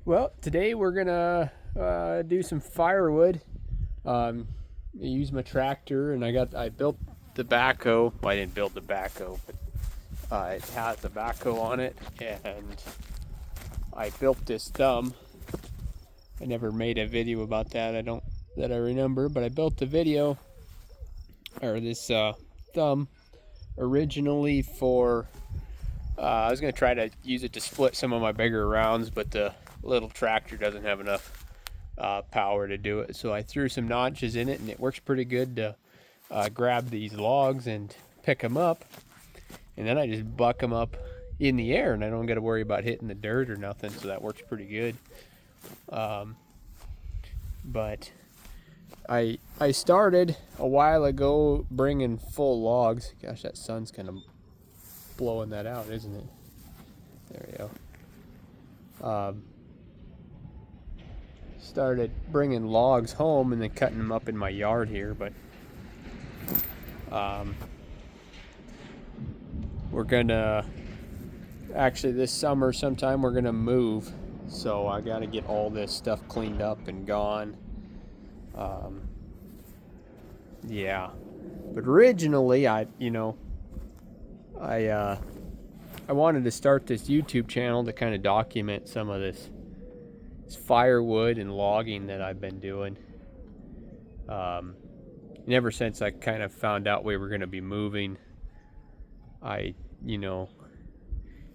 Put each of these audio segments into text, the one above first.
Well, today we're gonna do some firewood. I used my tractor, and I built the backhoe. Well, I didn't build the backhoe, but it has the backhoe on it, and I built this thumb. I never made a video about that. I remember, but I built the video or this thumb originally for. I was gonna try to use it to split some of my bigger rounds, but the little tractor doesn't have enough power to do it. So I threw some notches in it, and it works pretty good to grab these logs and pick them up. And then I just buck them up in the air, and I don't got to worry about hitting the dirt or nothing. So that works pretty good. But I started a while ago bringing full logs. Gosh, that sun's kind of blowing that out, isn't it? There we go. Started bringing logs home and then cutting them up in my yard here, but we're gonna actually this summer sometime we're gonna move, so I gotta get all this stuff cleaned up and gone. Yeah, but originally I wanted to start this YouTube channel to kind of document some of this firewood and logging that I've been doing. And ever since I kind of found out we were going to be moving, I'm going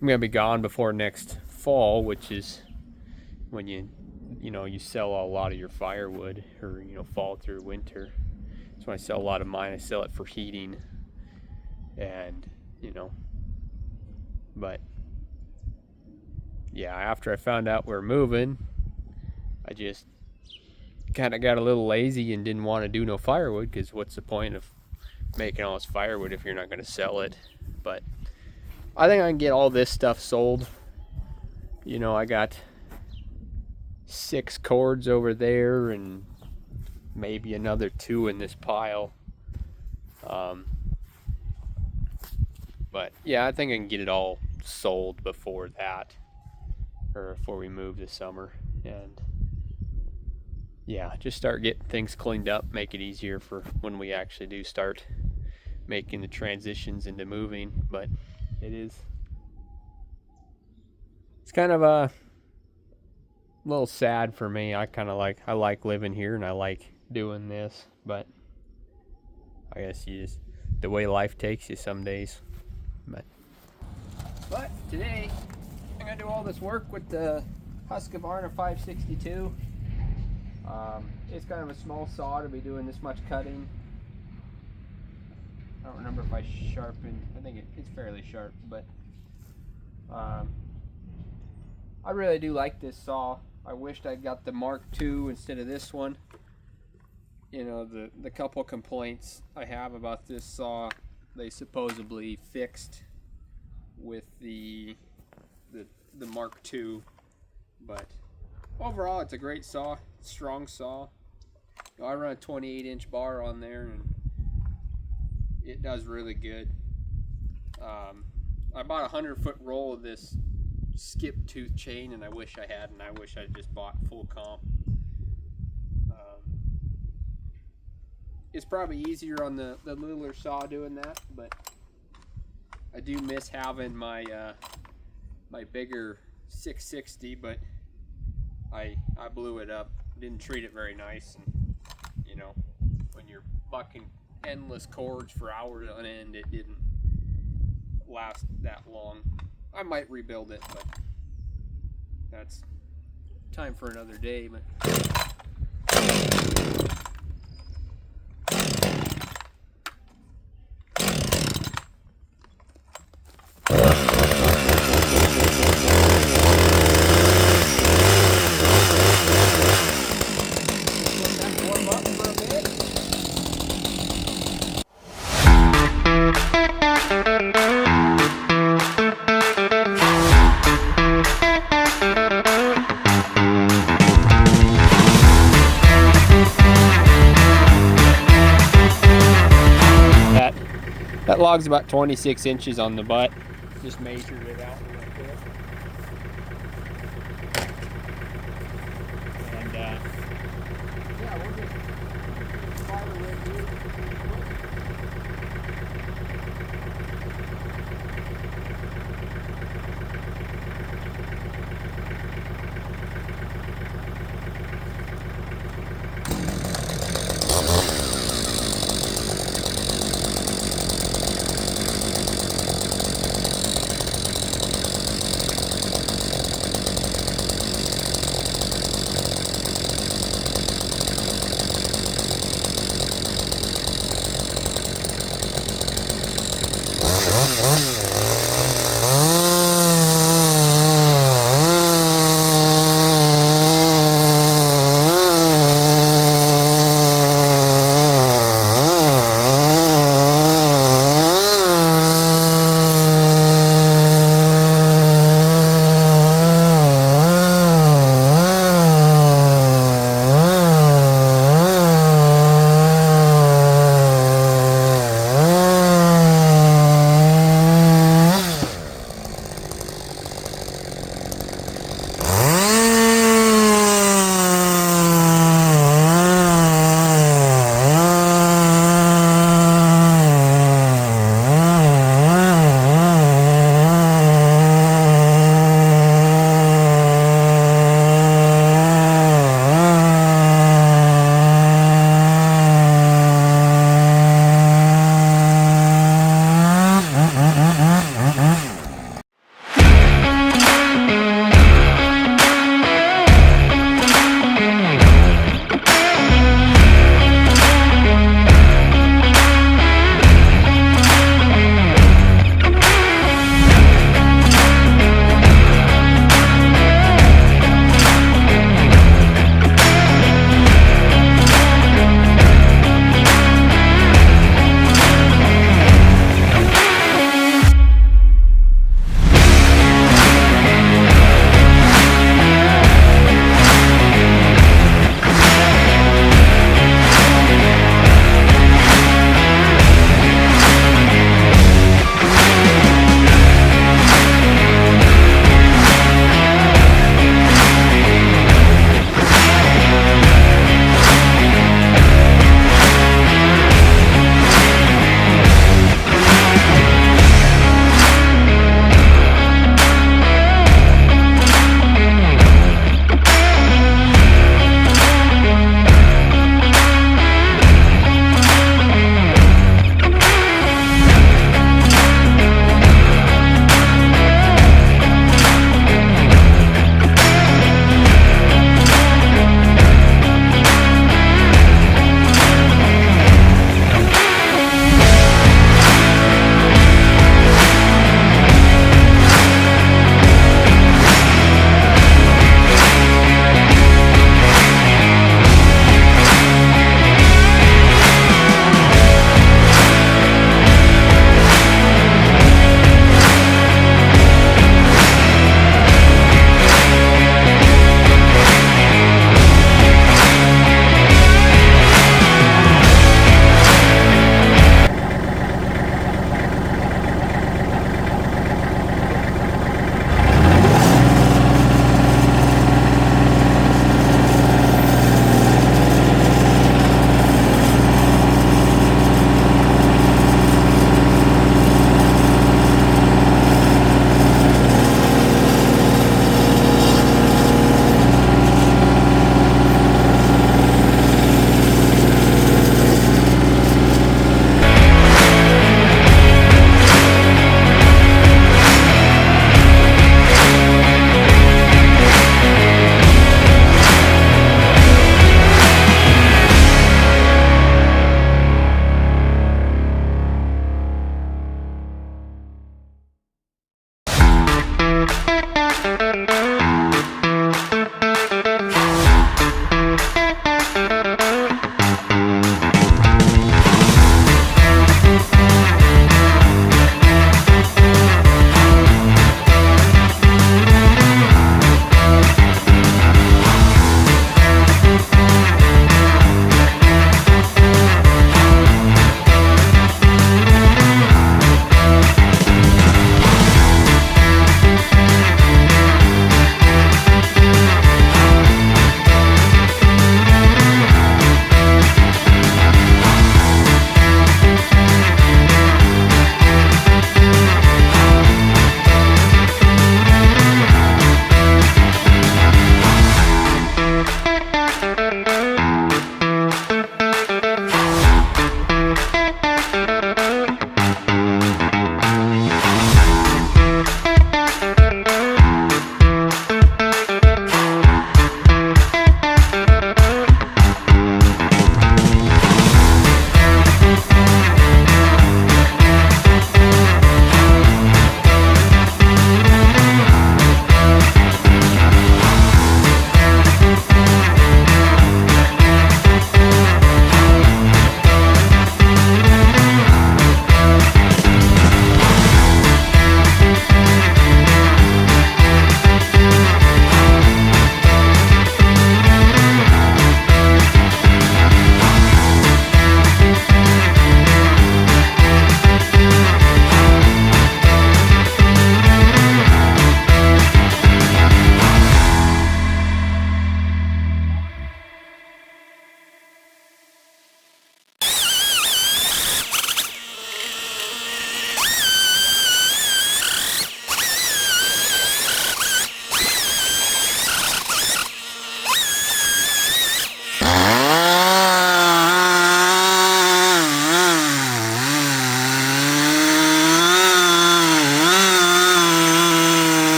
to be gone before next fall, which is when you sell a lot of your firewood, or fall through winter. That's when I sell a lot of mine. I sell it for heating, and but yeah, after I found out we're moving, I just kind of got a little lazy and didn't want to do no firewood, because what's the point of making all this firewood if you're not going to sell it? But I think I can get all this stuff sold. I got 6 cords over there and maybe another 2 in this pile. But yeah, I think I can get it all sold before that, or before we move this summer. And yeah, just start getting things cleaned up, make it easier for when we actually do start making the transitions into moving. But it's kind of a little sad for me. I like living here and I like doing this, but I guess the way life takes you some days. But today I'm gonna do all this work with the Husqvarna 562. It's kind of a small saw to be doing this much cutting. I don't remember if I sharpened. I think it's fairly sharp, but I really do like this saw. I wished I got the Mark II instead of this one. The couple complaints I have about this saw, they supposedly fixed with the Mark II, but overall it's a great saw, strong saw. I run a 28-inch bar on there, and it does really good. I bought a 100-foot roll of this skip tooth chain, and I wish I hadn't. I wish I just bought full comp. It's probably easier on the littler saw doing that, but I do miss having my my bigger 660, but I blew it up. Didn't treat it very nice, and when you're bucking endless cords for hours on end, it didn't last that long. I might rebuild it, but that's time for another day. But that log's about 26 inches on the butt. Just measured it out real quick.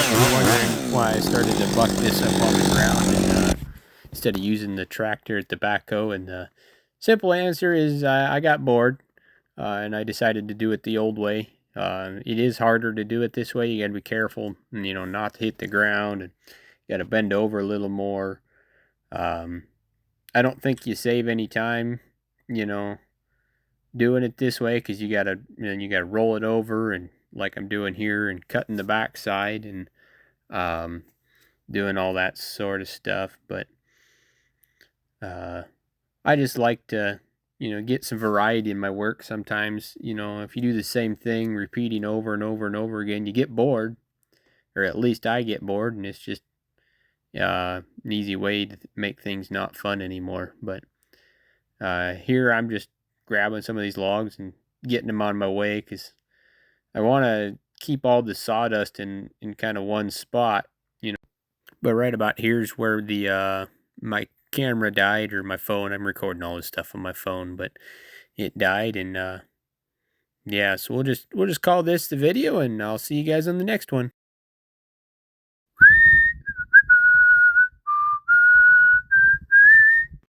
you're wondering why I started to buck this up on the ground and instead of using the tractor at the backhoe, and the simple answer is I got bored and I decided to do it the old way. It is harder to do it this way. You got to be careful, not to hit the ground, and you got to bend over a little more. I don't think you save any time, you know, doing it this way, because you gotta roll it over, and like I'm doing here, and cutting the backside, and um, doing all that sort of stuff. But uh, I just like to get some variety in my work. Sometimes, if you do the same thing repeating over and over and over again, you get bored, or at least I get bored, and it's just an easy way to make things not fun anymore. But here I'm just grabbing some of these logs and getting them on my way, because I want to keep all the sawdust in kind of one spot. But right about here's where the my camera died, or my phone. I'm recording all this stuff on my phone, but it died, and yeah. So we'll just call this the video, and I'll see you guys on the next one.